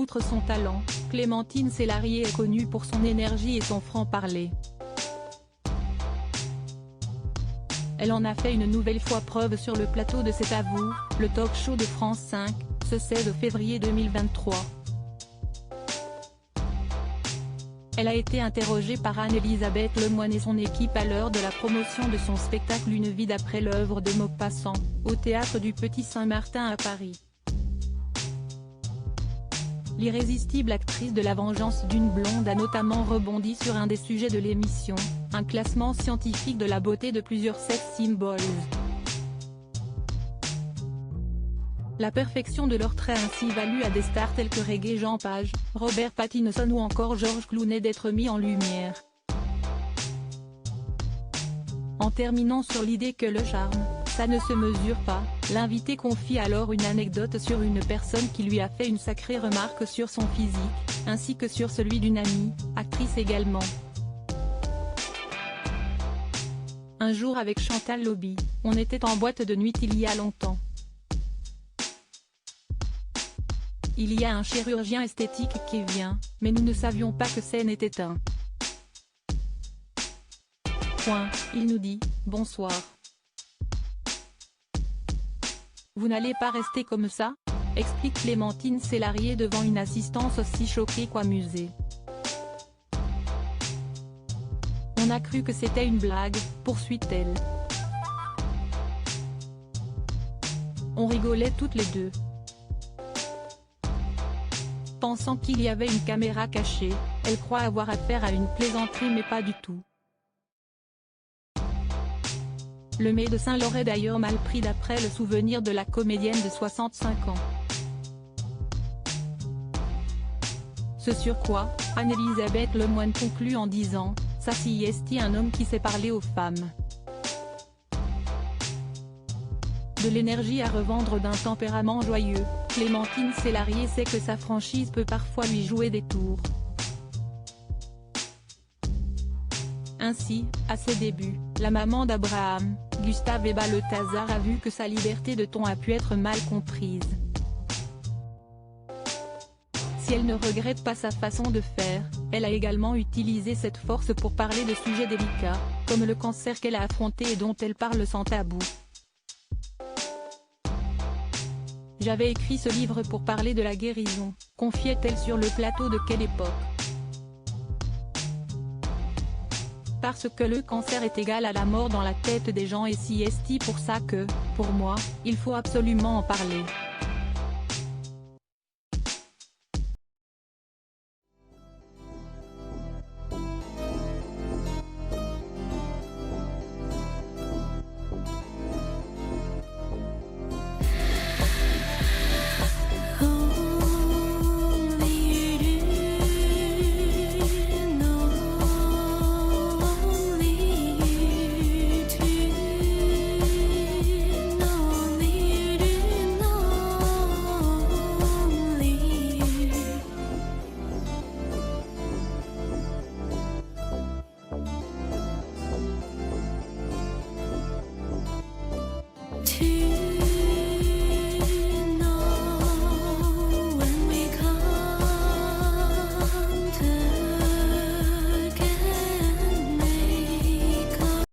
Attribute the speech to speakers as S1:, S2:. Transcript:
S1: Outre son talent, Clémentine Célarié est connue pour son énergie et son franc-parler. Elle en a fait une nouvelle fois preuve sur le plateau de C'est à vous, le talk-show de France 5, ce 16 février 2023. Elle a été interrogée par Anne-Elisabeth Lemoine et son équipe à l'heure de la promotion de son spectacle Une vie d'après l'œuvre de Maupassant, au théâtre du Petit Saint-Martin à Paris. L'irrésistible actrice de La vengeance d'une blonde a notamment rebondi sur un des sujets de l'émission, un classement scientifique de la beauté de plusieurs sex symbols. La perfection de leurs traits ainsi valu à des stars tels que Reggae Jean Page, Robert Pattinson ou encore George Clooney d'être mis en lumière. En terminant sur l'idée que le charme, ça ne se mesure pas, l'invité confie alors une anecdote sur une personne qui lui a fait une sacrée remarque sur son physique, ainsi que sur celui d'une amie, actrice également. Un jour avec Chantal Lobby, on était en boîte de nuit il y a longtemps. Il y a un chirurgien esthétique qui vient, mais nous ne savions pas que c'en était un. Il nous dit « Bonsoir. Vous n'allez pas rester comme ça ?» explique Clémentine Célarié devant une assistance aussi choquée qu'amusée. On a cru que c'était une blague, poursuit-elle. On rigolait toutes les deux. Pensant qu'il y avait une caméra cachée, elle croit avoir affaire à une plaisanterie mais pas du tout. Le médecin l'aurait d'ailleurs mal pris d'après le souvenir de la comédienne de 65 ans. Ce sur quoi, Anne-Elisabeth Lemoine conclut en disant « Ça si est un homme qui sait parler aux femmes. » De l'énergie à revendre d'un tempérament joyeux, Clémentine Célarié sait que sa franchise peut parfois lui jouer des tours. Ainsi, à ses débuts, la maman d'Abraham, Gustave Eba Le Tazar a vu que sa liberté de ton a pu être mal comprise. Si elle ne regrette pas sa façon de faire, elle a également utilisé cette force pour parler de sujets délicats, comme le cancer qu'elle a affronté et dont elle parle sans tabou. J'avais écrit ce livre pour parler de la guérison, confiait-elle sur le plateau de Quelle époque. Parce que le cancer est égal à la mort dans la tête des gens et si est pour ça que, pour moi, il faut absolument en parler.
S2: To